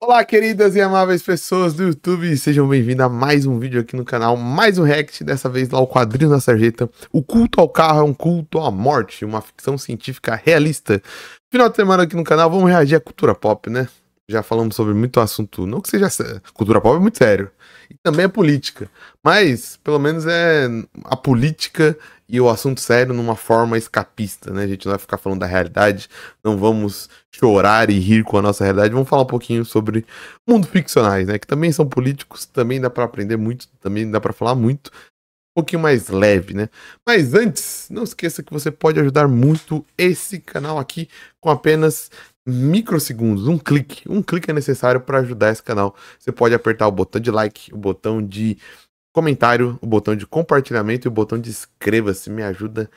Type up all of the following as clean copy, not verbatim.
Olá, queridas e amáveis pessoas do YouTube, sejam bem-vindos a mais um vídeo aqui no canal, mais um react, dessa vez lá o Quadrinho da Sarjeta. O culto ao carro é um culto à morte, uma ficção científica realista. Final de semana aqui no canal, vamos reagir à cultura pop, né? Já falamos sobre muito assunto, não que seja sério, cultura pop é muito sério, e também é política, mas pelo menos é a política e o assunto sério numa forma escapista, né? A gente não vai ficar falando da realidade, não vamos chorar e rir com a nossa realidade, vamos falar um pouquinho sobre mundos ficcionais, né? Que também são políticos, também dá pra aprender muito, também dá pra falar muito, um pouquinho mais leve, né? Mas antes, não esqueça que você pode ajudar muito esse canal aqui com apenas microsegundos, um clique é necessário para ajudar esse canal. Você pode apertar o botão de like, o botão de comentário, o botão de compartilhamento e o botão de inscreva-se, me ajuda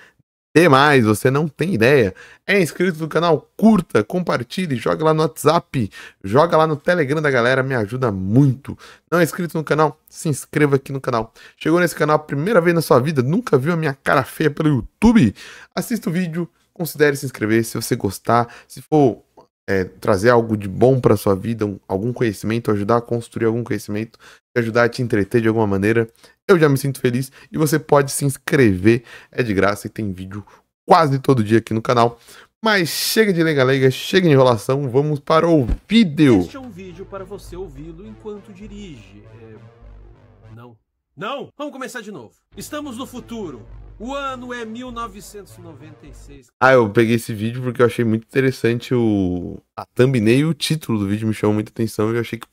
demais, você não tem ideia. É inscrito no canal? Curta, compartilhe, joga lá no WhatsApp, joga lá no Telegram da galera, me ajuda muito. Não é inscrito no canal? Se inscreva aqui no canal. Chegou nesse canal a primeira vez na sua vida, nunca viu a minha cara feia pelo YouTube? Assista o vídeo, considere se inscrever se você gostar, se for trazer algo de bom para sua vida, algum conhecimento, ajudar a construir algum conhecimento, ajudar a te entreter de alguma maneira, eu já me sinto feliz. E você pode se inscrever, é de graça e tem vídeo quase todo dia aqui no canal. Mas chega de lenga-lenga, chega de enrolação, vamos para o vídeo. Este é um vídeo para você ouvi-lo enquanto dirige. Não! Vamos começar de novo. Estamos no futuro. O ano é 1996. Eu peguei esse vídeo porque eu achei muito interessante a thumbnail e o título do vídeo me chamou muita atenção. Eu achei que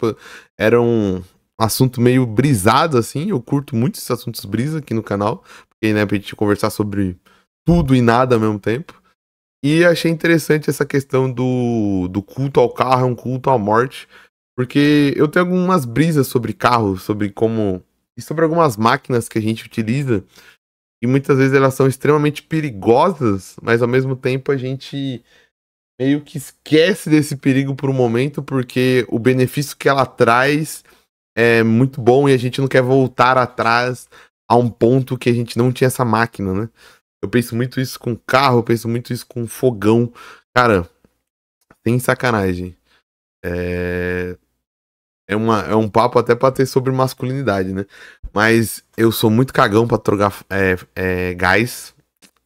era um assunto meio brisado, assim. Eu curto muito esses assuntos brisa aqui no canal, porque, né, pra gente conversar sobre tudo e nada ao mesmo tempo. E achei interessante essa questão do culto ao carro, um culto à morte, porque eu tenho algumas brisas sobre carros, sobre como... e sobre algumas máquinas que a gente utiliza, e muitas vezes elas são extremamente perigosas, mas ao mesmo tempo a gente meio que esquece desse perigo por um momento, porque o benefício que ela traz é muito bom e a gente não quer voltar atrás a um ponto que a gente não tinha essa máquina, né? Eu penso muito isso com carro, eu penso muito isso com fogão. Cara, sem sacanagem. É um papo até pra ter sobre masculinidade, né? Mas eu sou muito cagão pra trocar gás.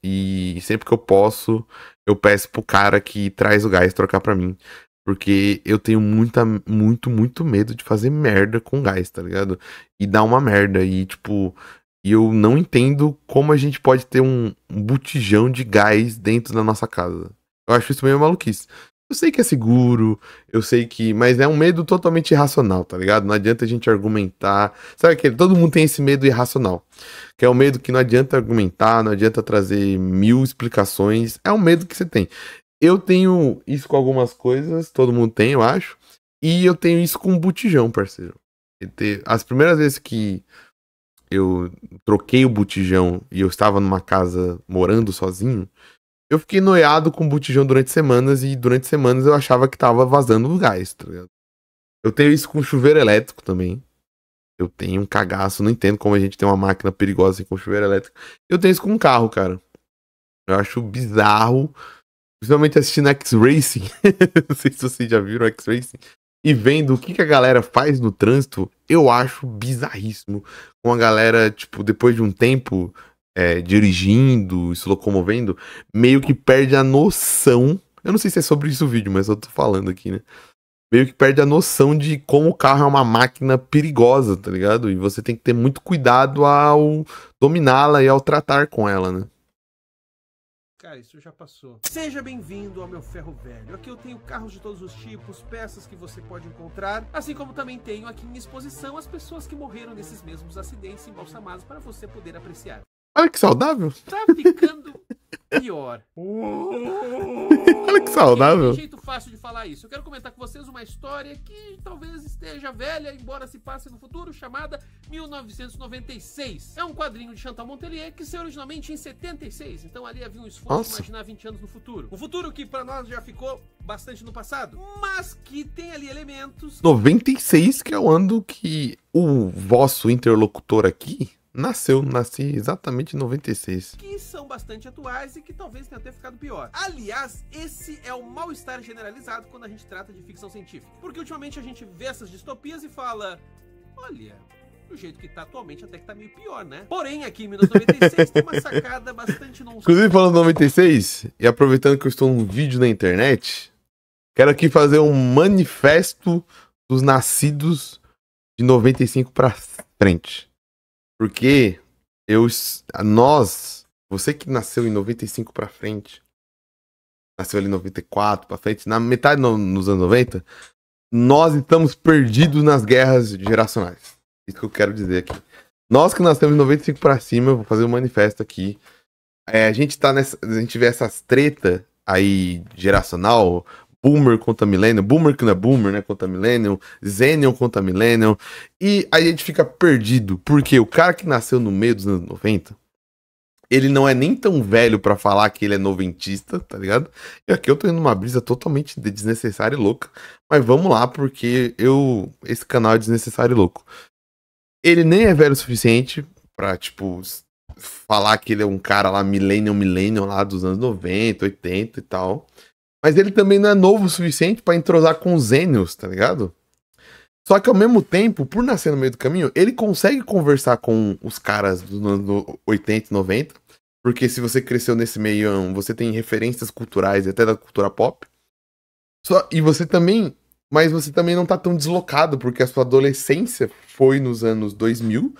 E sempre que eu posso, eu peço pro cara que traz o gás trocar pra mim. Porque eu tenho muito medo de fazer merda com gás, tá ligado? E dar uma merda. E tipo, eu não entendo como a gente pode ter um botijão de gás dentro da nossa casa. Eu acho isso meio maluquice. Eu sei que é seguro, eu sei que... mas é um medo totalmente irracional, tá ligado? Não adianta a gente argumentar. Sabe que todo mundo tem esse medo irracional. Que é o medo que não adianta argumentar, não adianta trazer mil explicações. É um medo que você tem. Eu tenho isso com algumas coisas, todo mundo tem, eu acho. E eu tenho isso com botijão, parceiro. As primeiras vezes que eu troquei o botijão e eu estava numa casa morando sozinho, eu fiquei noiado com botijão durante semanas e durante semanas eu achava que tava vazando o gás, tá ligado? Eu tenho isso com chuveiro elétrico também. Eu tenho um cagaço, não entendo como a gente tem uma máquina perigosa assim com chuveiro elétrico. Eu tenho isso com um carro, cara. Eu acho bizarro, principalmente assistindo X-Racing. Não sei se vocês já viram X-Racing. E vendo o que a galera faz no trânsito, eu acho bizarríssimo. Com a galera, tipo, depois de um tempo... dirigindo, se locomovendo, meio que perde a noção. Eu não sei se é sobre isso o vídeo, mas eu tô falando aqui, né? Meio que perde a noção de como o carro é uma máquina perigosa, tá ligado? E você tem que ter muito cuidado ao dominá-la e ao tratar com ela, né? Cara, isso já passou. Seja bem-vindo ao meu ferro velho. Aqui eu tenho carros de todos os tipos, peças que você pode encontrar, assim como também tenho aqui em exposição as pessoas que morreram nesses mesmos acidentes embalsamados para você poder apreciar. Olha que saudável. Tá ficando pior. Olha que saudável. Tem jeito fácil de falar isso. Eu quero comentar com vocês uma história que talvez esteja velha, embora se passe no futuro, chamada 1996. É um quadrinho de Chantal Montelier que saiu originalmente em 76. Então ali havia um esforço de imaginar 20 anos no futuro. Um futuro que pra nós já ficou bastante no passado, mas que tem ali elementos... 96, que é o ano que o vosso interlocutor aqui Nasci exatamente em 96. Que são bastante atuais e que talvez tenha até ficado pior. Aliás, esse é o mal-estar generalizado quando a gente trata de ficção científica. Porque ultimamente a gente vê essas distopias e fala, olha, do jeito que tá atualmente até que tá meio pior, né? Porém, aqui em 1996 tem uma sacada bastante nonsense. Inclusive, falando de 96, e aproveitando que eu estou num vídeo na internet, quero aqui fazer um manifesto dos nascidos de 95 pra frente. Porque você que nasceu em 95 pra frente, nasceu ali em 94 pra frente, na metade nos anos 90, nós estamos perdidos nas guerras geracionais. Isso que eu quero dizer aqui. Nós que nascemos em 95 pra cima, eu vou fazer um manifesto aqui. A gente vê essas treta aí geracional, Boomer contra Millennial, Boomer que não é Boomer, né, contra Millennial, Xennial contra Millennial, e aí a gente fica perdido, porque o cara que nasceu no meio dos anos 90, ele não é nem tão velho pra falar que ele é noventista, tá ligado? E aqui eu tô indo numa brisa totalmente desnecessária e louca, mas vamos lá, porque esse canal é desnecessário e louco. Ele nem é velho o suficiente pra, tipo, falar que ele é um cara lá, millennial lá dos anos 90, 80 e tal. Mas ele também não é novo o suficiente pra entrosar com os Xennials, tá ligado? Só que ao mesmo tempo, por nascer no meio do caminho, ele consegue conversar com os caras dos anos 80 e 90. Porque se você cresceu nesse meio, você tem referências culturais, até da cultura pop. Mas você também não tá tão deslocado, porque a sua adolescência foi nos anos 2000.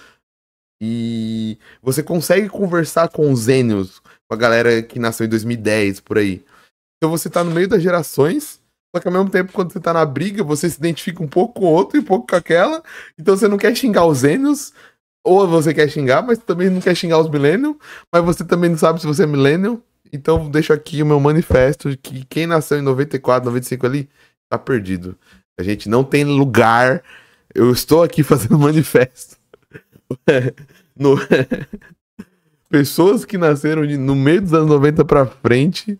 E você consegue conversar com os Xennials, com a galera que nasceu em 2010, por aí. Então você tá no meio das gerações, só que ao mesmo tempo, quando você tá na briga, você se identifica um pouco com o outro e um pouco com aquela. Então você não quer xingar os Xennials, ou você quer xingar, mas também não quer xingar os Millennials, mas você também não sabe se você é Millennial. Então deixo aqui o meu manifesto de que quem nasceu em 94, 95 ali, tá perdido. A gente não tem lugar. Eu estou aqui fazendo manifesto. Pessoas que nasceram no meio dos anos 90 pra frente,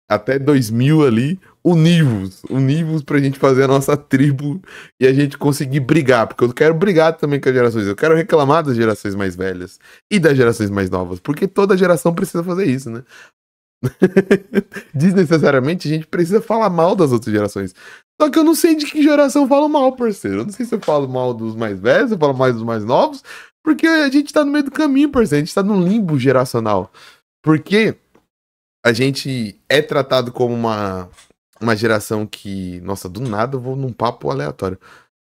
até 2000 ali, univos pra gente fazer a nossa tribo e a gente conseguir brigar, porque eu quero brigar também com as gerações, eu quero reclamar das gerações mais velhas e das gerações mais novas, porque toda geração precisa fazer isso, né? Desnecessariamente a gente precisa falar mal das outras gerações. Só que eu não sei de que geração eu falo mal, parceiro. Eu não sei se eu falo mal dos mais velhos, se eu falo mais dos mais novos, porque a gente tá no meio do caminho, parceiro. A gente tá num limbo geracional. Porque a gente é tratado como uma geração que... Nossa, do nada eu vou num papo aleatório.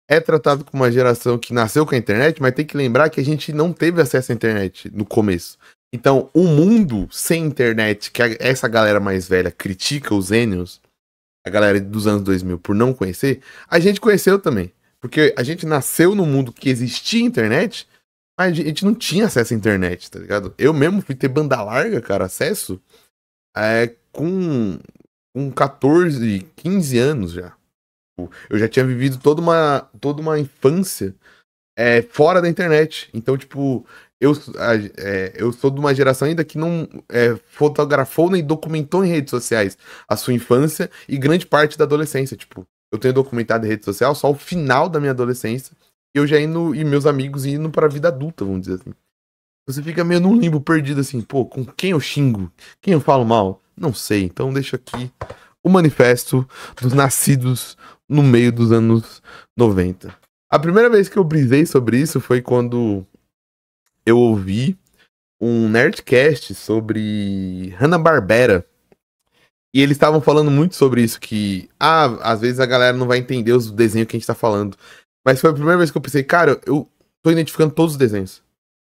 É tratado como uma geração que nasceu com a internet, mas tem que lembrar que a gente não teve acesso à internet no começo. Então, o mundo sem internet, que essa galera mais velha critica os Xennials, a galera dos anos 2000 por não conhecer, a gente conheceu também. Porque a gente nasceu num mundo que existia internet, mas a gente não tinha acesso à internet, tá ligado? Eu mesmo fui ter banda larga, cara, acesso, com 14, 15 anos já. Eu já tinha vivido toda uma infância fora da internet. Então, tipo, eu sou de uma geração ainda que não fotografou nem documentou em redes sociais a sua infância e grande parte da adolescência. Tipo, eu tenho documentado em rede social só o final da minha adolescência e eu já indo, e meus amigos indo pra vida adulta, vamos dizer assim. Você fica meio num limbo perdido assim, pô, com quem eu xingo? Quem eu falo mal? Não sei, então deixo aqui o manifesto dos nascidos no meio dos anos 90. A primeira vez que eu brisei sobre isso foi quando eu ouvi um Nerdcast sobre Hanna-Barbera. E eles estavam falando muito sobre isso, que às vezes a galera não vai entender os desenhos que a gente tá falando. Mas foi a primeira vez que eu pensei, cara, eu tô identificando todos os desenhos,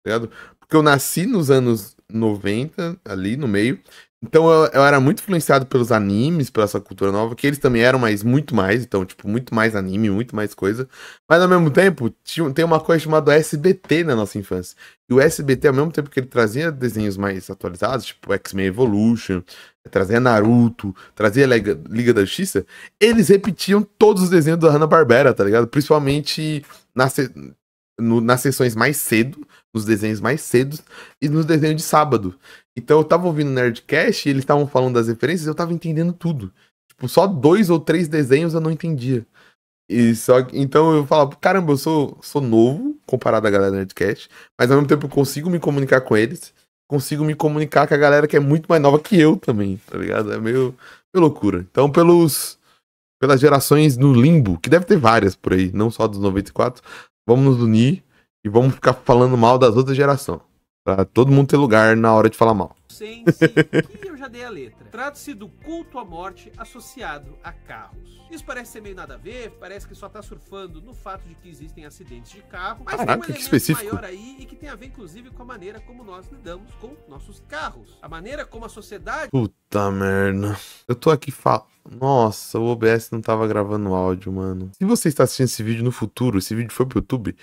tá ligado? Porque eu nasci nos anos 90, ali no meio. Então eu era muito influenciado pelos animes, pela essa cultura nova, que eles também eram, mas muito mais. Então, tipo, muito mais anime, muito mais coisa. Mas ao mesmo tempo, tem uma coisa chamada SBT na nossa infância. E o SBT, ao mesmo tempo que ele trazia desenhos mais atualizados, tipo X-Men Evolution, trazia Naruto, trazia Liga da Justiça, eles repetiam todos os desenhos da Hanna-Barbera, tá ligado? Principalmente nas sessões mais cedo, nos desenhos mais cedos e nos desenhos de sábado. Então eu tava ouvindo o Nerdcast e eles estavam falando das referências e eu tava entendendo tudo. Tipo, só 2 ou 3 desenhos eu não entendia. E só, então eu falo, caramba, eu sou novo comparado à galera do Nerdcast, mas ao mesmo tempo eu consigo me comunicar com eles, consigo me comunicar com a galera que é muito mais nova que eu também, tá ligado? É meio loucura. Então, pelas gerações no limbo, que deve ter várias por aí, não só dos 94, vamos nos unir e vamos ficar falando mal das outras gerações. Pra todo mundo ter lugar na hora de falar mal. Que eu já dei a letra. Trata-se do culto à morte associado a carros. Isso parece ser meio nada a ver, parece que só tá surfando no fato de que existem acidentes de carro, mas caraca, tem um elemento maior aí e que tem a ver inclusive com a maneira como nós lidamos com nossos carros. A maneira como a sociedade... Puta merda. Eu tô aqui falando... Nossa, o OBS não tava gravando áudio, mano. Se você está assistindo esse vídeo no futuro, esse vídeo foi pro YouTube,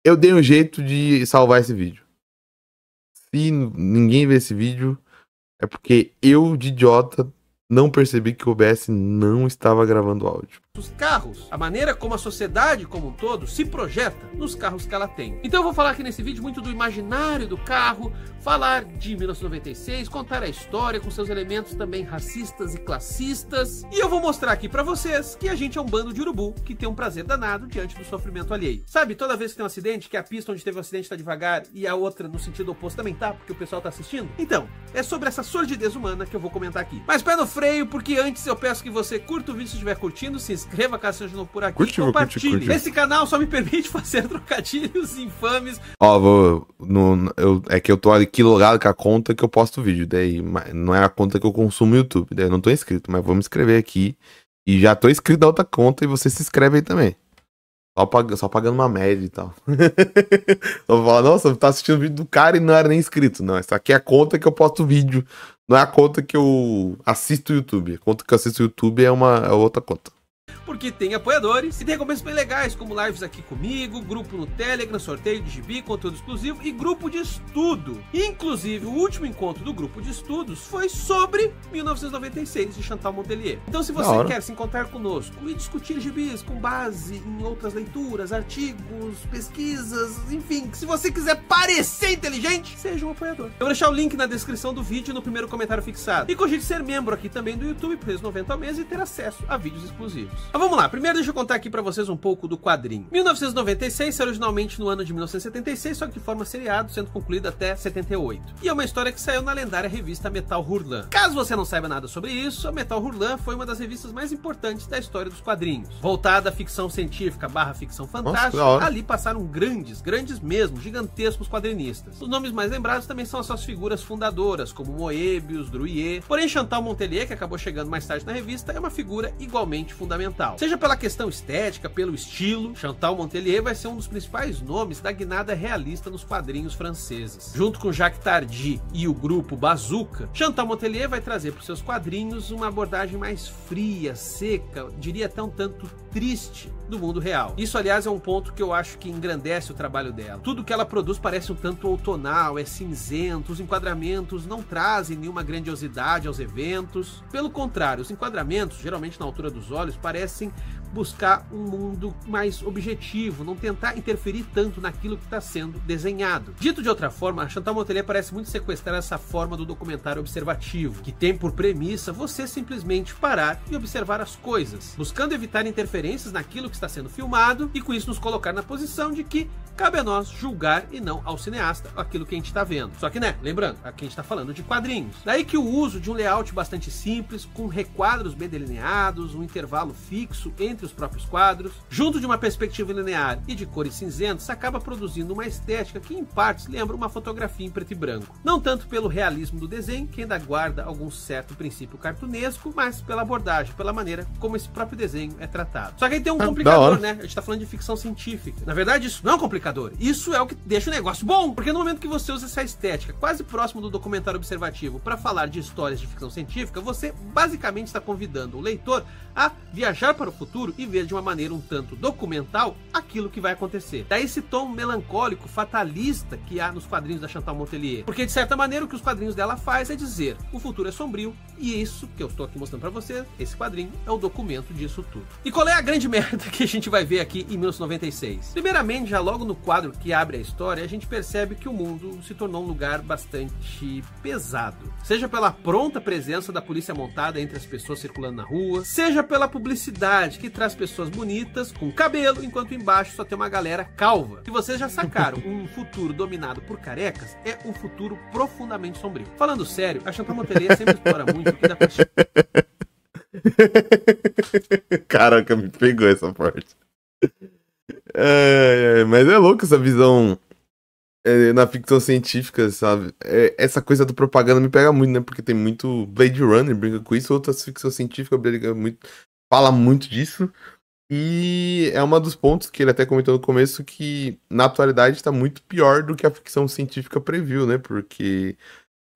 eu dei um jeito de salvar esse vídeo. Se ninguém vê esse vídeo, é porque eu, de idiota, não percebi que o OBS não estava gravando áudio. Os carros, a maneira como a sociedade como um todo se projeta nos carros que ela tem. Então eu vou falar aqui nesse vídeo muito do imaginário do carro, falar de 1996, contar a história com seus elementos também racistas e classistas, e eu vou mostrar aqui pra vocês que a gente é um bando de urubu que tem um prazer danado diante do sofrimento alheio. Sabe, toda vez que tem um acidente, que a pista onde teve o acidente tá devagar e a outra no sentido oposto também tá, porque o pessoal tá assistindo? Então, é sobre essa sordidez humana que eu vou comentar aqui. Mas pé no freio, porque antes eu peço que você curta o vídeo se estiver curtindo, se inscreva caso seja novo por aqui, compartilhe. Curte. Esse canal só me permite fazer trocadilhos infames. Ó, é que eu tô aqui logado com a conta que eu posto vídeo, daí não é a conta que eu consumo no YouTube, daí eu não tô inscrito, mas vou me inscrever aqui. E já tô inscrito na outra conta e você se inscreve aí também. Só pagando uma média e tal. Eu vou falar, nossa, tá assistindo o vídeo do cara e não era nem inscrito. Não, essa aqui é a conta que eu posto vídeo. Não é a conta que eu assisto o YouTube. A conta que eu assisto o YouTube é outra conta. Porque tem apoiadores e tem recompensas bem legais, como lives aqui comigo, grupo no Telegram, sorteio de gibi, conteúdo exclusivo e grupo de estudo. Inclusive, o último encontro do grupo de estudos foi sobre 1996 de Chantal Montelier. Então, se você quer se encontrar conosco e discutir gibis com base em outras leituras, artigos, pesquisas, enfim, se você quiser parecer inteligente, seja um apoiador. Eu vou deixar o link na descrição do vídeo e no primeiro comentário fixado. E cogite ser membro aqui também do YouTube, preço R$90 ao mês, e ter acesso a vídeos exclusivos. Mas vamos lá, primeiro deixa eu contar aqui pra vocês um pouco do quadrinho. 1996 saiu originalmente no ano de 1976, só que de forma seriado, sendo concluído até 78. E é uma história que saiu na lendária revista Metal Hurlan. Caso você não saiba nada sobre isso, a Metal Hurlan foi uma das revistas mais importantes da história dos quadrinhos. Voltada à ficção científica / ficção fantástica, ali passaram grandes mesmo, gigantescos quadrinistas. Os nomes mais lembrados também são as suas figuras fundadoras, como Moebius, Druyer. Porém, Chantal Montelier, que acabou chegando mais tarde na revista, é uma figura igualmente fundamental. Seja pela questão estética, pelo estilo, Chantal Montelier vai ser um dos principais nomes da guinada realista nos quadrinhos franceses. Junto com Jacques Tardy e o grupo Bazooka, Chantal Montelier vai trazer para os seus quadrinhos uma abordagem mais fria, seca, diria até um tanto triste do mundo real. Isso, aliás, é um ponto que eu acho que engrandece o trabalho dela. Tudo que ela produz parece um tanto outonal, é cinzento, os enquadramentos não trazem nenhuma grandiosidade aos eventos. Pelo contrário, os enquadramentos, geralmente na altura dos olhos, parecem buscar um mundo mais objetivo, não tentar interferir tanto naquilo que está sendo desenhado. Dito de outra forma, a Chantal Montelier parece muito sequestrar essa forma do documentário observativo, que tem por premissa você simplesmente parar e observar as coisas, buscando evitar interferências naquilo que está sendo filmado e com isso nos colocar na posição de que cabe a nós julgar e não ao cineasta aquilo que a gente está vendo. Só que, né, lembrando, aqui a gente está falando de quadrinhos. Daí que o uso de um layout bastante simples, com requadros bem delineados, um intervalo fixo entre os próprios quadros, junto de uma perspectiva linear e de cores cinzentas, acaba produzindo uma estética que em partes lembra uma fotografia em preto e branco. Não tanto pelo realismo do desenho, que ainda guarda algum certo princípio cartunesco, mas pela abordagem, pela maneira como esse próprio desenho é tratado. Só que aí tem um complicador, né? A gente tá falando de ficção científica. Na verdade, isso não é um complicador. Isso é o que deixa o negócio bom, porque no momento que você usa essa estética quase próximo do documentário observativo para falar de histórias de ficção científica, você basicamente está convidando o leitor a viajar para o futuro e ver de uma maneira um tanto documental aquilo que vai acontecer. Daí esse tom melancólico, fatalista que há nos quadrinhos da Chantal Montelier. Porque de certa maneira o que os quadrinhos dela faz é dizer, o futuro é sombrio, e isso que eu estou aqui mostrando para vocês, esse quadrinho é o documento disso tudo. E qual é a grande merda que a gente vai ver aqui em 1996? Primeiramente, já logo no quadro que abre a história, a gente percebe que o mundo se tornou um lugar bastante pesado. Seja pela pronta presença da polícia montada entre as pessoas circulando na rua, seja pela publicidade que traz pessoas bonitas com cabelo, enquanto embaixo só tem uma galera calva. E vocês já sacaram, um futuro dominado por carecas é um futuro profundamente sombrio. Falando sério, a Chantal Montelier sempre explora muito o que dá pra... Caraca, me pegou essa parte. Mas é louco essa visão na ficção científica, sabe? Essa coisa do propaganda me pega muito, né? Porque tem muito Blade Runner, brinca com isso, outras ficção científica fala muito disso. E é um dos pontos que ele até comentou no começo, que na atualidade está muito pior do que a ficção científica previu, né? Porque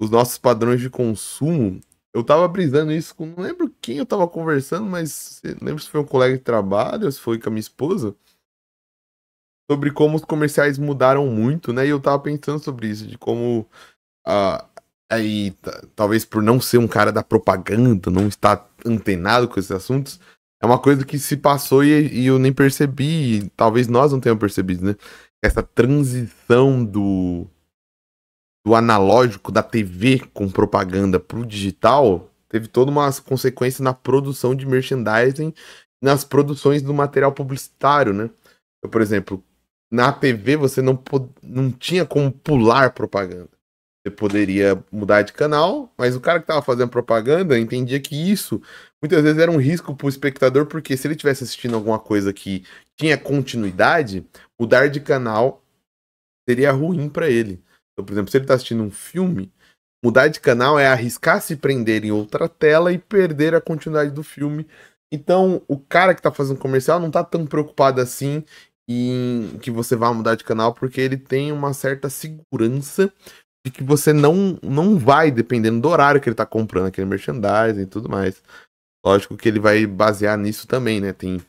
os nossos padrões de consumo... Eu tava brisando isso com... Não lembro quem eu tava conversando, mas... Lembro se foi um colega de trabalho ou se foi com a minha esposa. Sobre como os comerciais mudaram muito, né? E eu tava pensando sobre isso. De como... aí, talvez por não ser um cara da propaganda, não estar antenado com esses assuntos... É uma coisa que se passou e eu nem percebi. E talvez nós não tenhamos percebido, né? Essa transição do analógico, da TV com propaganda pro digital, teve toda uma consequência na produção de merchandising, nas produções do material publicitário, né? Então, por exemplo, na TV você não tinha como pular propaganda. Você poderia mudar de canal, mas o cara que estava fazendo propaganda entendia que isso muitas vezes era um risco pro espectador, porque se ele estivesse assistindo alguma coisa que tinha continuidade, mudar de canal seria ruim para ele. Então, por exemplo, se ele tá assistindo um filme, mudar de canal é arriscar se prender em outra tela e perder a continuidade do filme. Então, o cara que tá fazendo comercial não tá tão preocupado assim em que você vá mudar de canal, porque ele tem uma certa segurança de que você não vai, dependendo do horário que ele tá comprando aquele merchandising e tudo mais. Lógico que ele vai basear nisso também, né? Tem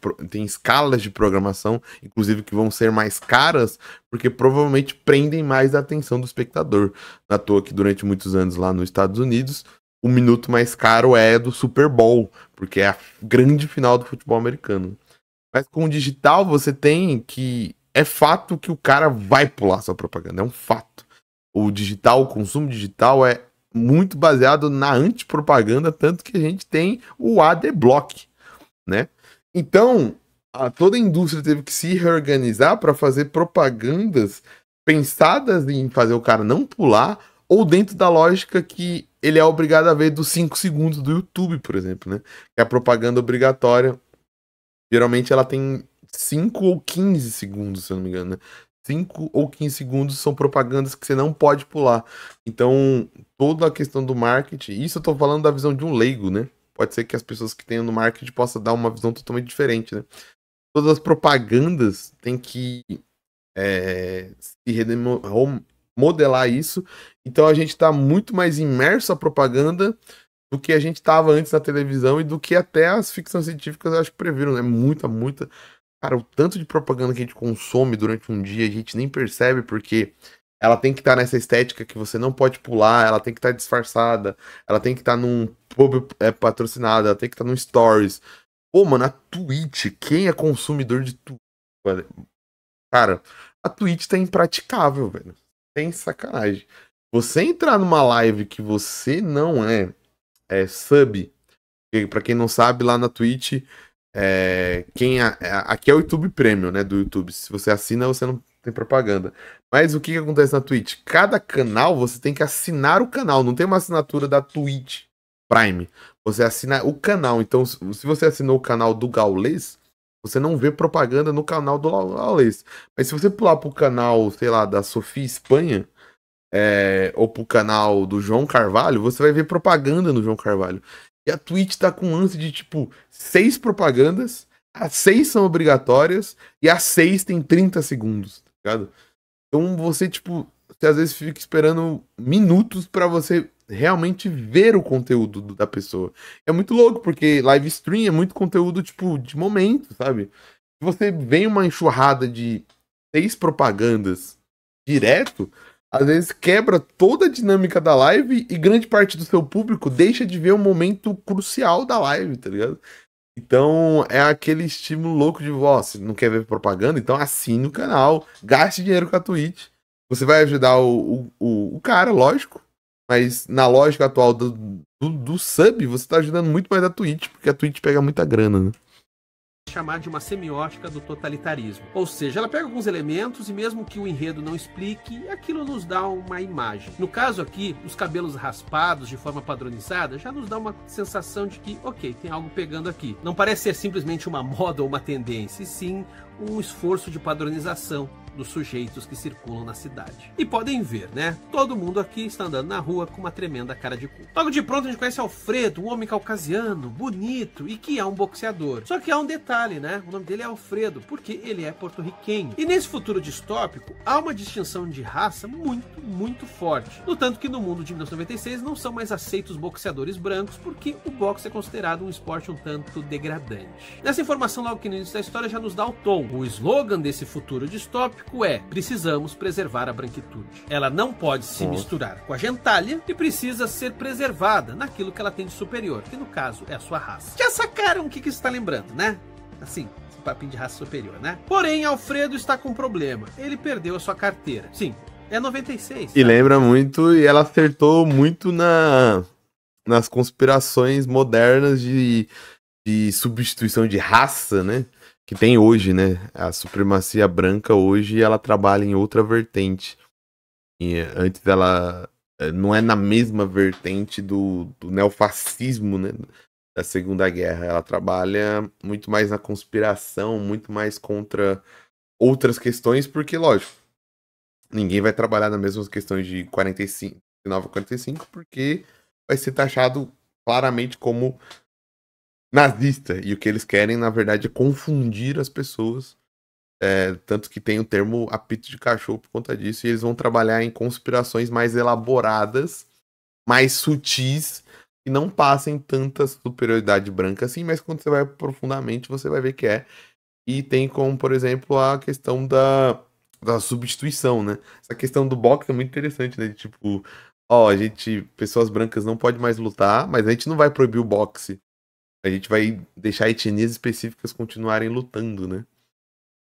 escalas de programação, inclusive que vão ser mais caras, porque provavelmente prendem mais a atenção do espectador. Na toa que durante muitos anos lá nos Estados Unidos, o minuto mais caro é do Super Bowl, porque é a grande final do futebol americano. Mas com o digital você tem que... É fato que o cara vai pular sua propaganda, é um fato. O digital, o consumo digital é muito baseado na antipropaganda, tanto que a gente tem o AdBlock, né? Então, toda a indústria teve que se reorganizar para fazer propagandas pensadas em fazer o cara não pular, ou dentro da lógica que ele é obrigado a ver dos 5 segundos do YouTube, por exemplo, né? Que é a propaganda obrigatória. Geralmente ela tem 5 ou 15 segundos, se eu não me engano, né? 5 ou 15 segundos são propagandas que você não pode pular. Então, toda a questão do marketing... Isso eu tô falando da visão de um leigo, né? Pode ser que as pessoas que tenham no marketing possam dar uma visão totalmente diferente, né? Todas as propagandas têm que modelar isso. Então, a gente tá muito mais imerso à propaganda do que a gente tava antes na televisão e do que até as ficções científicas, eu acho que previram, né? Muita... Cara, o tanto de propaganda que a gente consome durante um dia, a gente nem percebe, porque ela tem que estar nessa estética que você não pode pular, ela tem que estar disfarçada, ela tem que estar num pub patrocinado, ela tem que estar num stories. Pô, mano, a Twitch, quem é consumidor de Twitch? Cara, a Twitch tá impraticável, velho. Tem sacanagem. Você entrar numa live que você não é sub, pra quem não sabe, lá na Twitch... aqui é o YouTube Premium, né, do YouTube. Se você assina, você não tem propaganda. Mas o que acontece na Twitch? Cada canal, você tem que assinar o canal. Não tem uma assinatura da Twitch Prime. Você assina o canal. Então, se você assinou o canal do Gaules, você não vê propaganda no canal do Gaules. Mas se você pular pro canal, sei lá, da Sofia Espanha, ou pro canal do João Carvalho, você vai ver propaganda no João Carvalho. E a Twitch tá com um lance de, 6 propagandas, as 6 são obrigatórias, e as 6 tem 30 segundos, tá ligado? Então você às vezes fica esperando minutos pra você realmente ver o conteúdo da pessoa. É muito louco, porque live stream é muito conteúdo, de momento, sabe? Se você vem uma enxurrada de 6 propagandas direto... Às vezes quebra toda a dinâmica da live e grande parte do seu público deixa de ver o momento crucial da live, tá ligado? Então é aquele estímulo louco de você não quer ver propaganda, então assine o canal, gaste dinheiro com a Twitch. Você vai ajudar o cara, lógico, mas na lógica atual do sub, você tá ajudando muito mais a Twitch, porque a Twitch pega muita grana, né? Chamar de uma semiótica do totalitarismo. Ou seja, ela pega alguns elementos e mesmo que o enredo não explique, aquilo nos dá uma imagem. No caso aqui, os cabelos raspados de forma padronizada já nos dá uma sensação de que, ok, tem algo pegando aqui. Não parece ser simplesmente uma moda ou uma tendência, e sim um esforço de padronização dos sujeitos que circulam na cidade. E podem ver, né? Todo mundo aqui está andando na rua com uma tremenda cara de cu. Logo de pronto a gente conhece Alfredo, um homem caucasiano, bonito e que é um boxeador. Só que há um detalhe, né? O nome dele é Alfredo, porque ele é porto-riquenho. E nesse futuro distópico, há uma distinção de raça muito forte. No tanto que no mundo de 1996 não são mais aceitos boxeadores brancos, porque o boxe é considerado um esporte um tanto degradante. Nessa informação, logo que no início da história, já nos dá o tom. O slogan desse futuro distópico é: precisamos preservar a branquitude. Ela não pode se misturar com a gentalha e precisa ser preservada naquilo que ela tem de superior, que no caso é a sua raça. Já sacaram o que está lembrando, né? Assim, esse papinho de raça superior, né? Porém, Alfredo está com um problema. Ele perdeu a sua carteira. Sim, é 96. Sabe? E lembra muito, e ela acertou muito nas conspirações modernas de substituição de raça, né? Que tem hoje, né? A supremacia branca hoje, ela trabalha em outra vertente. E antes ela não é na mesma vertente do neofascismo, né? Da Segunda Guerra. Ela trabalha muito mais na conspiração, muito mais contra outras questões, porque, lógico, ninguém vai trabalhar nas mesmas questões de 45, 49 a 45, porque vai ser taxado claramente como nazista, e o que eles querem, na verdade, é confundir as pessoas, tanto que tem o termo apito de cachorro por conta disso, e eles vão trabalhar em conspirações mais elaboradas, mais sutis, que não passem tanta superioridade branca assim, mas quando você vai profundamente, você vai ver que é. E tem como, por exemplo, a questão da substituição, né? Essa questão do boxe é muito interessante, né? Tipo, pessoas brancas não podem mais lutar, mas a gente não vai proibir o boxe. A gente vai deixar etnias específicas continuarem lutando, né?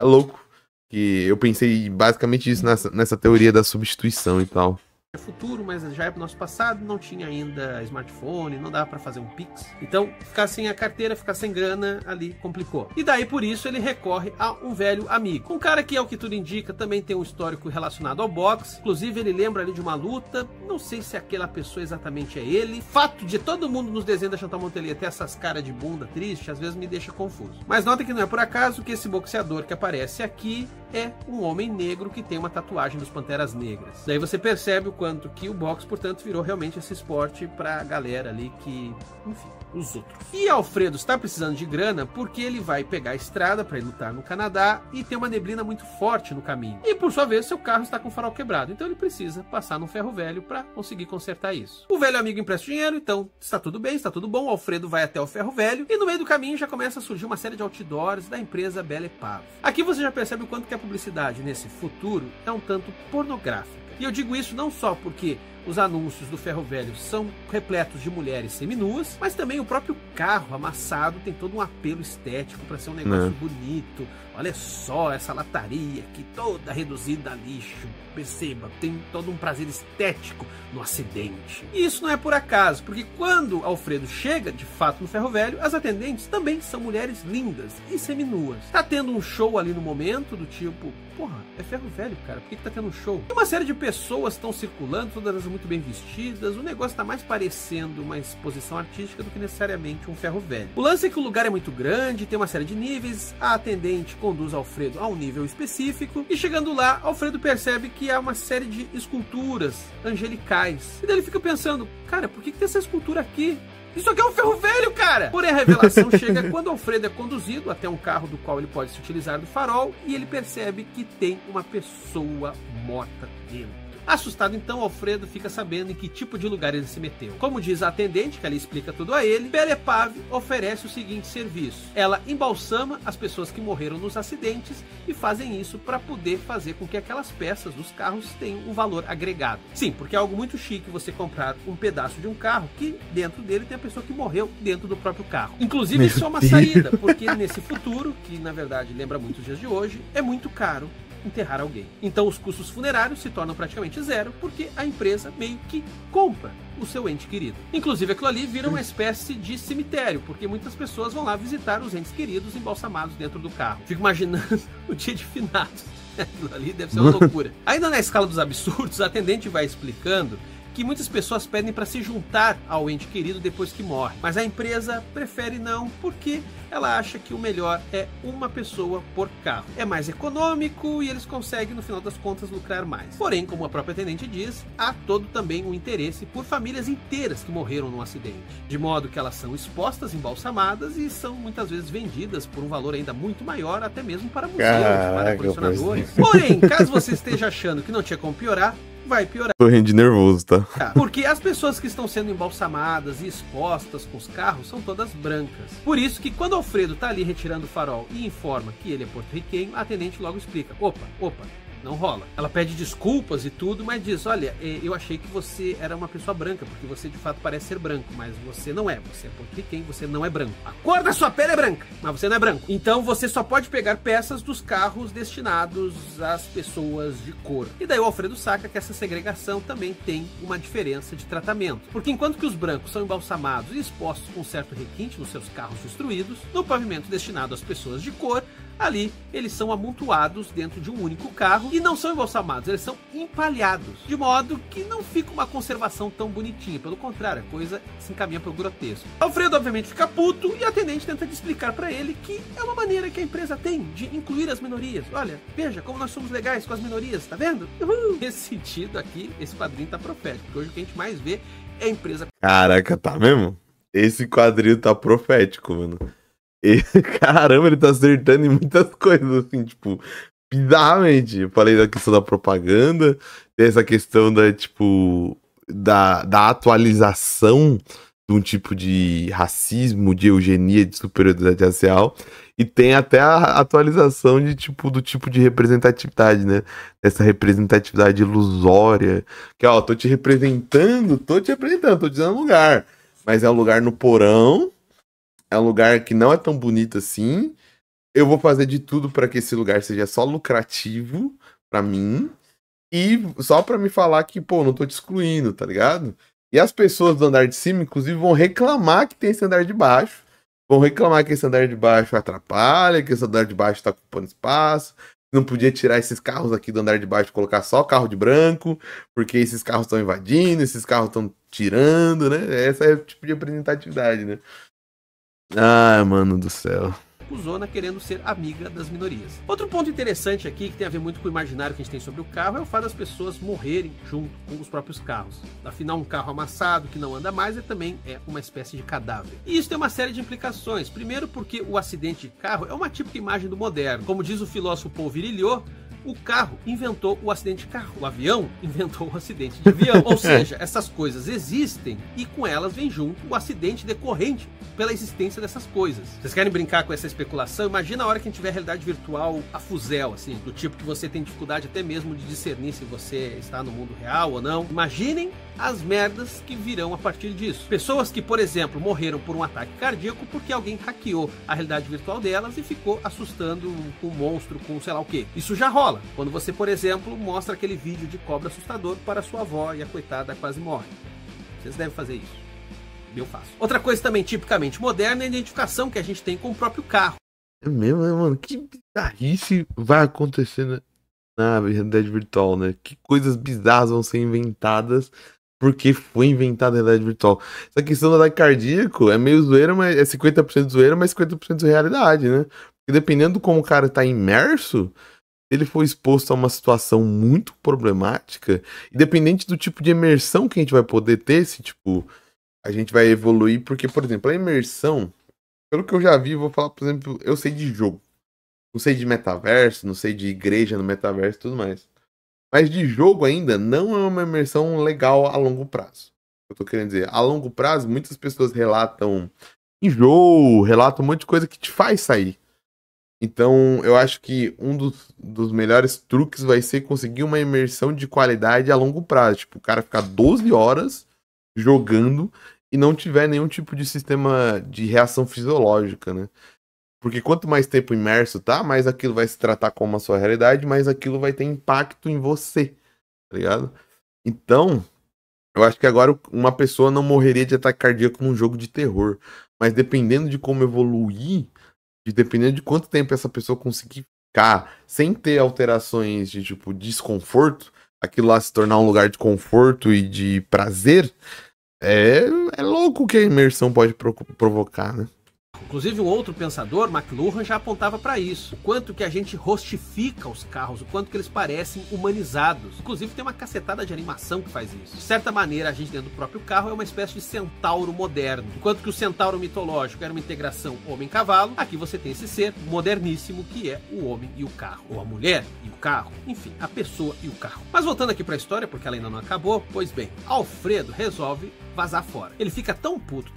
É louco. Que eu pensei basicamente isso nessa teoria da substituição e tal. É futuro, mas já é pro nosso passado, não tinha ainda smartphone, não dava pra fazer um Pix. Então, ficar sem a carteira, ficar sem grana, ali complicou. E daí, por isso, ele recorre a um velho amigo. Um cara que, ao que tudo indica, também tem um histórico relacionado ao boxe. Inclusive, ele lembra ali de uma luta. Não sei se aquela pessoa exatamente é ele. Fato de todo mundo nos desenhos da Chantal Montelier ter essas caras de bunda triste, às vezes me deixa confuso. Mas nota que não é por acaso que esse boxeador que aparece aqui é um homem negro que tem uma tatuagem dos Panteras Negras. Daí você percebe o quanto que o boxe, portanto, virou realmente esse esporte pra galera ali que, enfim, os outros. E Alfredo está precisando de grana porque ele vai pegar a estrada para ir lutar no Canadá e tem uma neblina muito forte no caminho. E por sua vez, seu carro está com o farol quebrado, então ele precisa passar num ferro velho para conseguir consertar isso. O velho amigo empresta dinheiro, então está tudo bem, está tudo bom. O Alfredo vai até o ferro velho e no meio do caminho já começa a surgir uma série de outdoors da empresa Belle Épave. Aqui você já percebe o quanto que a publicidade nesse futuro é um tanto pornográfica. E eu digo isso não só porque os anúncios do ferro velho são repletos de mulheres seminuas, mas também o próprio carro amassado tem todo um apelo estético para ser um negócio bonito. Olha só essa lataria aqui toda reduzida a lixo. Perceba, tem todo um prazer estético no acidente. E isso não é por acaso, porque quando Alfredo chega de fato no ferro velho, as atendentes também são mulheres lindas e seminuas. Tá tendo um show ali no momento do tipo, porra, é ferro velho, cara, por que tá tendo um show? E uma série de pessoas estão circulando, todas elas muito bem vestidas, o negócio tá mais parecendo uma exposição artística do que necessariamente um ferro velho. O lance é que o lugar é muito grande, tem uma série de níveis, a atendente conduz Alfredo a um nível específico, e chegando lá, Alfredo percebe que há uma série de esculturas angelicais. E daí ele fica pensando, cara, por que tem essa escultura aqui? Isso aqui é um ferro velho, cara! Porém, a revelação chega quando Alfredo é conduzido até um carro do qual ele pode se utilizar do farol e ele percebe que tem uma pessoa morta dentro. Assustado então, Alfredo fica sabendo em que tipo de lugar ele se meteu. Como diz a atendente, que ali explica tudo a ele, Belepav oferece o seguinte serviço. Ela embalsama as pessoas que morreram nos acidentes e fazem isso para poder fazer com que aquelas peças dos carros tenham um valor agregado. Sim, porque é algo muito chique você comprar um pedaço de um carro que dentro dele tem a pessoa que morreu dentro do próprio carro. Inclusive, isso é uma saída, porque nesse futuro, que na verdade lembra muito os dias de hoje, é muito caro enterrar alguém. Então os custos funerários se tornam praticamente zero, porque a empresa meio que compra o seu ente querido. Inclusive aquilo ali vira uma espécie de cemitério, porque muitas pessoas vão lá visitar os entes queridos embalsamados dentro do carro. Fico imaginando o dia de finados. Aquilo ali deve ser uma loucura. Ainda na escala dos absurdos, a atendente vai explicando que muitas pessoas pedem para se juntar ao ente querido depois que morre, mas a empresa prefere não, porque ela acha que o melhor é uma pessoa por carro. É mais econômico e eles conseguem, no final das contas, lucrar mais. Porém, como a própria atendente diz, há todo também um interesse por famílias inteiras que morreram num acidente, de modo que elas são expostas, embalsamadas e são muitas vezes vendidas por um valor ainda muito maior, até mesmo para museus, para colecionadores. Porém, caso você esteja achando que não tinha como piorar, vai piorar. Tô rindo de nervoso, tá? Porque as pessoas que estão sendo embalsamadas e expostas com os carros são todas brancas. Por isso que quando Alfredo tá ali retirando o farol e informa que ele é porto-riquenho, a atendente logo explica: opa, não rola. Ela pede desculpas e tudo, mas diz: olha, eu achei que você era uma pessoa branca, porque você de fato parece ser branco, mas você não é. Você é porto-riquenho, você não é branco. A cor da sua pele é branca, mas você não é branco. Então você só pode pegar peças dos carros destinados às pessoas de cor. E daí o Alfredo saca que essa segregação também tem uma diferença de tratamento. Porque enquanto que os brancos são embalsamados e expostos com certo requinte nos seus carros destruídos, no pavimento destinado às pessoas de cor, ali eles são amontoados dentro de um único carro e não são embalsamados, eles são empalhados, de modo que não fica uma conservação tão bonitinha, pelo contrário, a coisa se encaminha para o grotesco. Alfredo obviamente fica puto e a atendente tenta explicar para ele que é uma maneira que a empresa tem de incluir as minorias. Olha, veja como nós somos legais com as minorias, tá vendo? Uhul. Nesse sentido aqui, esse quadrinho tá profético, porque hoje o que a gente mais vê é a empresa... Caraca, tá mesmo? Esse quadrinho tá profético, mano. E, caramba, ele tá acertando em muitas coisas, assim, tipo, bizarramente. Eu falei da questão da propaganda, tem essa questão da, tipo, da atualização de um tipo de racismo, de eugenia, de superioridade racial, e tem até a atualização de, tipo, do tipo de representatividade, né? Essa representatividade ilusória, que, ó, tô te representando, tô dizendo um lugar, mas é um lugar no porão. É um lugar que não é tão bonito assim. Eu vou fazer de tudo para que esse lugar seja só lucrativo para mim. E só para me falar que, pô, não tô te excluindo, tá ligado? E as pessoas do andar de cima, inclusive, vão reclamar que tem esse andar de baixo. Vão reclamar que esse andar de baixo atrapalha, que esse andar de baixo tá ocupando espaço. Não podia tirar esses carros aqui do andar de baixo e colocar só carro de branco, porque esses carros estão invadindo, esses carros estão tirando, né? Esse é o tipo de representatividade, né? Ai, mano do céu. Zona querendo ser amiga das minorias. Outro ponto interessante aqui, que tem a ver muito com o imaginário que a gente tem sobre o carro, é o fato das pessoas morrerem junto com os próprios carros. Afinal, um carro amassado que não anda mais também é uma espécie de cadáver. E isso tem uma série de implicações. Primeiro, porque o acidente de carro é uma típica imagem do moderno. Como diz o filósofo Paul Virilio, o carro inventou o acidente de carro, o avião inventou o acidente de avião. Ou seja, essas coisas existem e com elas vem junto o acidente decorrente pela existência dessas coisas. Vocês querem brincar com essa especulação? Imagina a hora que a gente tiver realidade virtual a fuzel, assim, do tipo que você tem dificuldade até mesmo de discernir se você está no mundo real ou não. Imaginem as merdas que virão a partir disso. Pessoas que, por exemplo, morreram por um ataque cardíaco porque alguém hackeou a realidade virtual delas e ficou assustando com um monstro, com sei lá o que. Isso já rola. Quando você, por exemplo, mostra aquele vídeo de cobra assustador para sua avó e a coitada quase morre. Vocês devem fazer isso. Eu faço. Outra coisa também tipicamente moderna é a identificação que a gente tem com o próprio carro. É mesmo, né, mano? Que bizarrice vai acontecer na realidade virtual, né? Que coisas bizarras vão ser inventadas porque foi inventada a realidade virtual. Essa questão do ataque cardíaco é meio zoeira, mas é 50% zoeira, mas 50% realidade, né? Porque dependendo de como o cara tá imerso, ele foi exposto a uma situação muito problemática, independente do tipo de imersão que a gente vai poder ter, se tipo, a gente vai evoluir, porque, por exemplo, a imersão, pelo que eu já vi, vou falar, por exemplo, eu sei de jogo, não sei de metaverso, não sei de igreja no metaverso e tudo mais. Mas de jogo ainda não é uma imersão legal a longo prazo. Eu tô querendo dizer, a longo prazo, muitas pessoas relatam enjoo, relatam um monte de coisa que te faz sair. Então, eu acho que um dos melhores truques vai ser conseguir uma imersão de qualidade a longo prazo. Tipo, o cara ficar 12 horas jogando e não tiver nenhum tipo de sistema de reação fisiológica, né? Porque quanto mais tempo imerso tá, mais aquilo vai se tratar como a sua realidade, mais aquilo vai ter impacto em você, tá ligado? Então, eu acho que agora uma pessoa não morreria de ataque cardíaco num jogo de terror. Mas dependendo de como evoluir, dependendo de quanto tempo essa pessoa conseguir ficar sem ter alterações de tipo desconforto, aquilo lá se tornar um lugar de conforto e de prazer, é louco o que a imersão pode provocar, né? Inclusive, um outro pensador, McLuhan, já apontava para isso. O quanto que a gente rostifica os carros, o quanto que eles parecem humanizados. Inclusive, tem uma cacetada de animação que faz isso. De certa maneira, a gente dentro do próprio carro é uma espécie de centauro moderno. Enquanto que o centauro mitológico era uma integração homem-cavalo, aqui você tem esse ser moderníssimo que é o homem e o carro. Ou a mulher e o carro. Enfim, a pessoa e o carro. Mas voltando aqui para a história, porque ela ainda não acabou, pois bem, Alfredo resolve vazar fora. Ele fica tão puto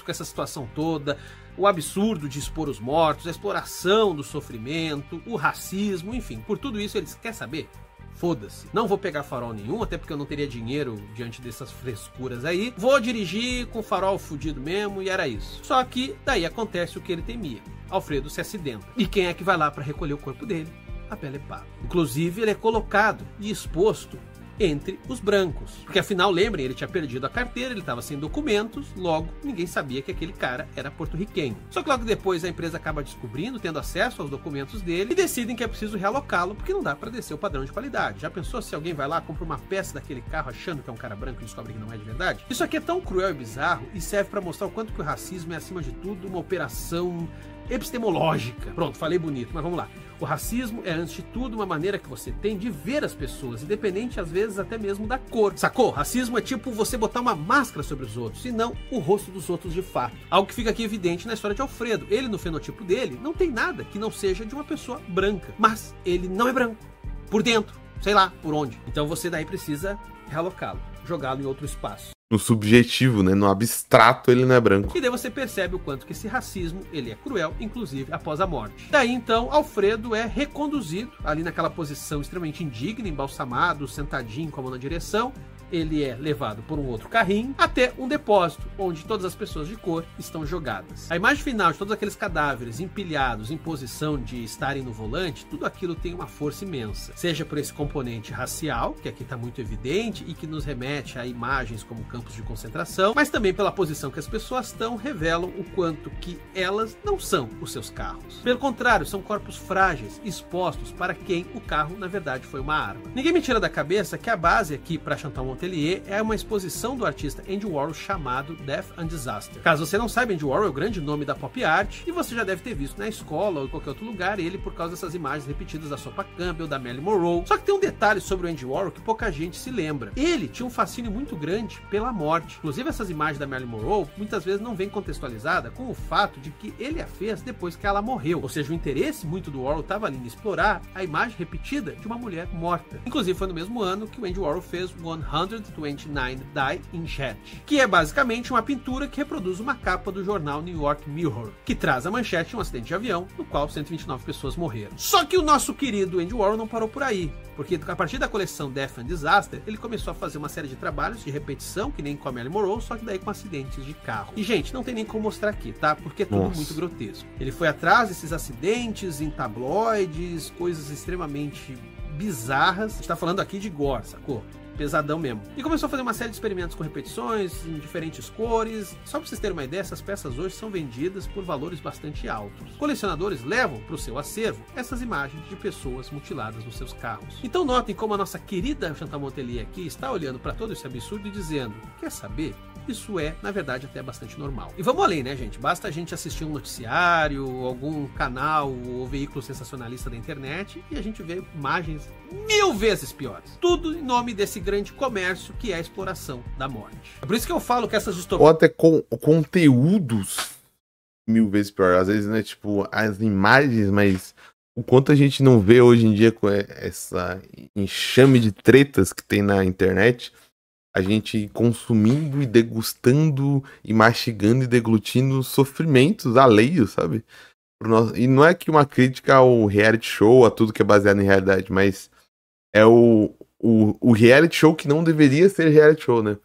com essa situação toda, o absurdo de expor os mortos, a exploração do sofrimento, o racismo, enfim, por tudo isso eles quer saber? Foda-se. Não vou pegar farol nenhum, até porque eu não teria dinheiro diante dessas frescuras aí. Vou dirigir com farol fudido mesmo e era isso. Só que daí acontece o que ele temia. Alfredo se acidenta. E quem é que vai lá para recolher o corpo dele? A Belle Pá. Inclusive ele é colocado e exposto entre os brancos. Porque afinal, lembrem, ele tinha perdido a carteira, ele estava sem documentos, logo ninguém sabia que aquele cara era porto-riquenho. Só que logo depois a empresa acaba descobrindo, tendo acesso aos documentos dele e decidem que é preciso realocá-lo porque não dá para descer o padrão de qualidade. Já pensou se alguém vai lá, compra uma peça daquele carro achando que é um cara branco e descobre que não é de verdade? Isso aqui é tão cruel e bizarro e serve para mostrar o quanto que o racismo é, acima de tudo, uma operação epistemológica. Pronto, falei bonito, mas vamos lá. O racismo é, antes de tudo, uma maneira que você tem de ver as pessoas, independente, às vezes, até mesmo da cor. Sacou? Racismo é tipo você botar uma máscara sobre os outros, e não o rosto dos outros de fato. Algo que fica aqui evidente na história de Alfredo. Ele, no fenotipo dele, não tem nada que não seja de uma pessoa branca. Mas ele não é branco. Por dentro. Sei lá, por onde. Então você daí precisa realocá-lo, jogá-lo em outro espaço. No subjetivo, né? No abstrato, ele não é branco. E daí você percebe o quanto que esse racismo, ele é cruel, inclusive após a morte. Daí, então, Alfredo é reconduzido ali naquela posição extremamente indigna, embalsamado, sentadinho com a mão na direção. Ele é levado por um outro carrinho até um depósito, onde todas as pessoas de cor estão jogadas. A imagem final de todos aqueles cadáveres empilhados em posição de estarem no volante, tudo aquilo tem uma força imensa. Seja por esse componente racial, que aqui está muito evidente e que nos remete a imagens como campos de concentração, mas também pela posição que as pessoas estão, revelam o quanto que elas não são os seus carros. Pelo contrário, são corpos frágeis, expostos para quem o carro, na verdade, foi uma arma. Ninguém me tira da cabeça que a base aqui para Chantal Montelier é uma exposição do artista Andy Warhol chamado Death and Disaster. Caso você não saiba, Andy Warhol é o grande nome da pop art e você já deve ter visto na escola ou em qualquer outro lugar ele por causa dessas imagens repetidas da Sopa Campbell, da Marilyn Monroe. Só que tem um detalhe sobre o Andy Warhol que pouca gente se lembra. Ele tinha um fascínio muito grande pela morte. Inclusive essas imagens da Marilyn Monroe muitas vezes não vem contextualizada com o fato de que ele a fez depois que ela morreu. Ou seja, o interesse muito do Warhol estava ali em explorar a imagem repetida de uma mulher morta. Inclusive foi no mesmo ano que o Andy Warhol fez 129 Die in Jet, que é basicamente uma pintura que reproduz uma capa do jornal New York Mirror, que traz a manchete de um acidente de avião no qual 129 pessoas morreram. Só que o nosso querido Andy Warhol não parou por aí, porque a partir da coleção Death and Disaster, ele começou a fazer uma série de trabalhos de repetição, que nem com a Marilyn Monroe, só que daí com acidentes de carro. E, gente, não tem nem como mostrar aqui, tá? Porque é tudo muito grotesco. Ele foi atrás desses acidentes em tabloides, coisas extremamente bizarras. A gente tá falando aqui de gore, sacou? Pesadão mesmo. E começou a fazer uma série de experimentos com repetições em diferentes cores. Só para vocês terem uma ideia, essas peças hoje são vendidas por valores bastante altos. Colecionadores levam para o seu acervo essas imagens de pessoas mutiladas nos seus carros. Então notem como a nossa querida Chantal Montelier aqui está olhando para todo esse absurdo e dizendo: quer saber? Isso é, na verdade, até bastante normal. E vamos além, né, gente? Basta a gente assistir um noticiário, algum canal ou veículo sensacionalista da internet e a gente vê imagens 1000 vezes piores. Tudo em nome desse grande comércio que é a exploração da morte. É por isso que eu falo que essas distopias... Ou até com conteúdos 1000 vezes pior. Às vezes, né, tipo, as imagens, mas o quanto a gente não vê hoje em dia com essa enxame de tretas que tem na internet, a gente consumindo e degustando e mastigando e deglutindo sofrimentos alheios, sabe? E não é que uma crítica ao reality show, a tudo que é baseado em realidade, mas é o reality show que não deveria ser reality show, né?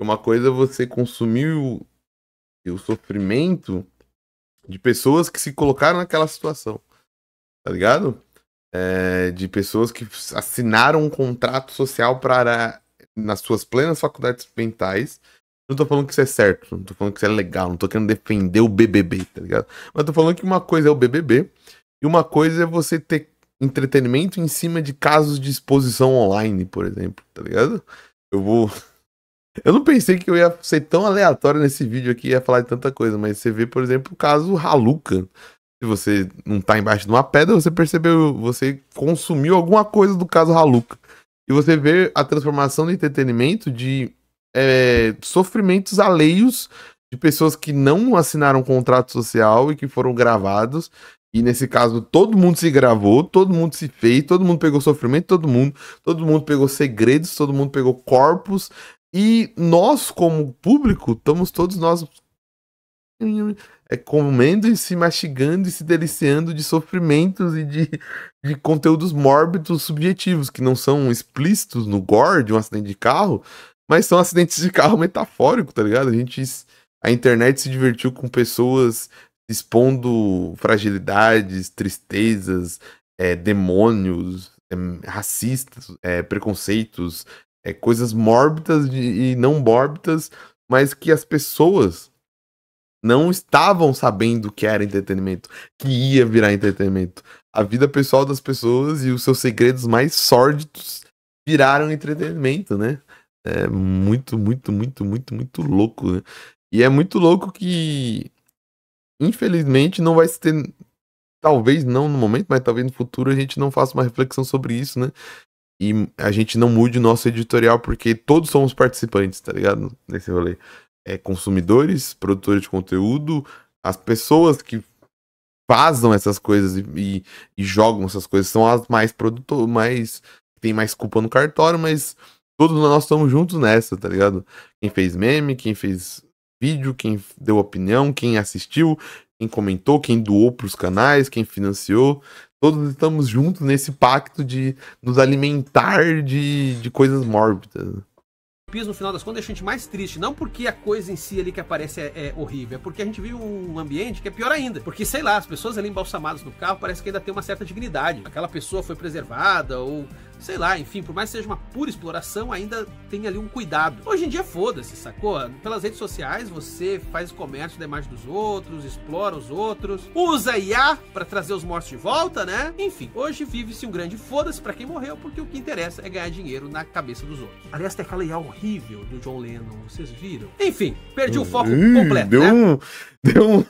Uma coisa é você consumir o sofrimento de pessoas que se colocaram naquela situação, tá ligado? De pessoas que assinaram um contrato social para, nas suas plenas faculdades mentais. Não tô falando que isso é certo, não tô falando que isso é legal, não tô querendo defender o BBB, tá ligado? Mas tô falando que uma coisa é o BBB e uma coisa é você ter entretenimento em cima de casos de exposição online, por exemplo, tá ligado? Eu não pensei que eu ia ser tão aleatório nesse vídeo aqui e ia falar de tanta coisa, mas você vê, por exemplo, o caso Haluca. Se você não tá embaixo de uma pedra, você percebeu, você consumiu alguma coisa do caso Haluca. E você vê a transformação do entretenimento de sofrimentos alheios de pessoas que não assinaram um contrato social e que foram gravados. E nesse caso, todo mundo se gravou, todo mundo se fez, todo mundo pegou sofrimento, todo mundo pegou segredos, todo mundo pegou corpos. E nós, como público, estamos todos nós comendo e se mastigando e se deliciando de sofrimentos e de conteúdos mórbidos subjetivos, que não são explícitos no gore de um acidente de carro, mas são acidentes de carro metafóricos, tá ligado? A internet se divertiu com pessoas expondo fragilidades, tristezas, demônios, racistas, preconceitos, coisas mórbidas e não mórbidas, mas que as pessoas não estavam sabendo que era entretenimento, que ia virar entretenimento. A vida pessoal das pessoas e os seus segredos mais sórdidos viraram entretenimento, né? É muito, muito, muito, muito, muito louco, né? E é muito louco que, infelizmente, não vai se ter... Talvez não no momento, mas talvez no futuro a gente não faça uma reflexão sobre isso, né? E a gente não mude o nosso editorial, porque todos somos participantes, tá ligado? Nesse rolê. Consumidores, produtores de conteúdo, as pessoas que fazem essas coisas e jogam essas coisas são as mais produtoras, tem mais culpa no cartório, mas todos nós estamos juntos nessa, tá ligado? Quem fez meme, quem fez vídeo, quem deu opinião, quem assistiu, quem comentou, quem doou pros canais, quem financiou. Todos estamos juntos nesse pacto de nos alimentar de coisas mórbidas. No final das contas, deixa a gente mais triste. Não porque a coisa em si ali que aparece é horrível, é porque a gente vive um ambiente que é pior ainda. Porque, sei lá, as pessoas ali embalsamadas no carro parece que ainda tem uma certa dignidade. Aquela pessoa foi preservada ou... sei lá, enfim, por mais que seja uma pura exploração, ainda tem ali um cuidado. Hoje em dia, foda-se, sacou? Pelas redes sociais, você faz comércio da imagem dos outros, explora os outros, usa IA pra trazer os mortos de volta, né? Enfim, hoje vive-se um grande foda-se pra quem morreu, porque o que interessa é ganhar dinheiro na cabeça dos outros. Aliás, tem aquela IA horrível do John Lennon, vocês viram? Enfim, perdi o foco completo, Deu um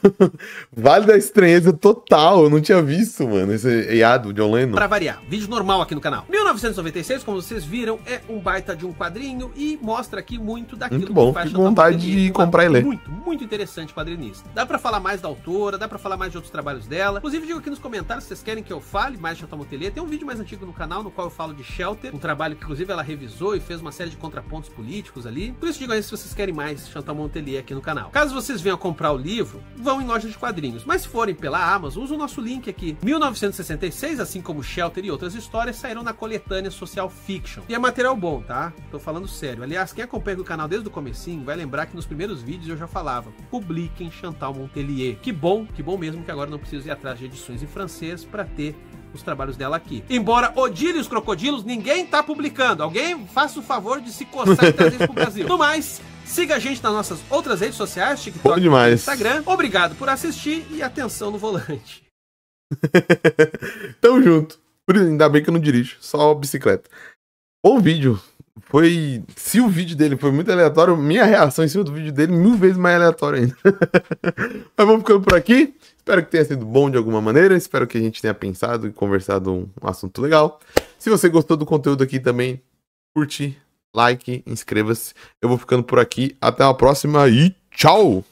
vale da estranheza total. Eu não tinha visto, mano, esse IA do John Lennon. Pra variar, vídeo normal aqui no canal. 1996, como vocês viram, é um baita de um quadrinho e mostra aqui muito daquilo muito bom, que faz fico com vontade de comprar e ler. Muito, muito interessante quadrinista. Dá pra falar mais da autora, dá pra falar mais de outros trabalhos dela. Inclusive, digo aqui nos comentários se vocês querem que eu fale mais de Chantal Motelier. Tem um vídeo mais antigo no canal no qual eu falo de Shelter, um trabalho que inclusive ela revisou e fez uma série de contrapontos políticos ali. Por isso, digo aí se vocês querem mais Chantal Motelier aqui no canal. Caso vocês venham comprar o livro, vão em lojas de quadrinhos. Mas se forem pela Amazon, usa o nosso link aqui. 1966, assim como Shelter e outras histórias, saíram na coletânea Social Fiction. E é material bom, tá? Tô falando sério. Aliás, quem acompanha o canal desde o comecinho vai lembrar que nos primeiros vídeos eu já falava: publiquem Chantal Motelier. Que bom mesmo que agora não preciso ir atrás de edições em francês para ter os trabalhos dela aqui. Embora odile os crocodilos, ninguém tá publicando. Alguém faça o favor de se coçar e trazer isso pro Brasil. No mais, siga a gente nas nossas outras redes sociais, TikTok e Instagram. Obrigado por assistir e atenção no volante. Tamo junto. Ainda bem que eu não dirijo, só bicicleta. Bom vídeo. Se o vídeo dele foi muito aleatório, minha reação em cima do vídeo dele 1000 vezes mais aleatória ainda. Mas vamos ficando por aqui. Espero que tenha sido bom de alguma maneira. Espero que a gente tenha pensado e conversado um assunto legal. Se você gostou do conteúdo aqui também, curte, like, inscreva-se. Eu vou ficando por aqui. Até a próxima e tchau!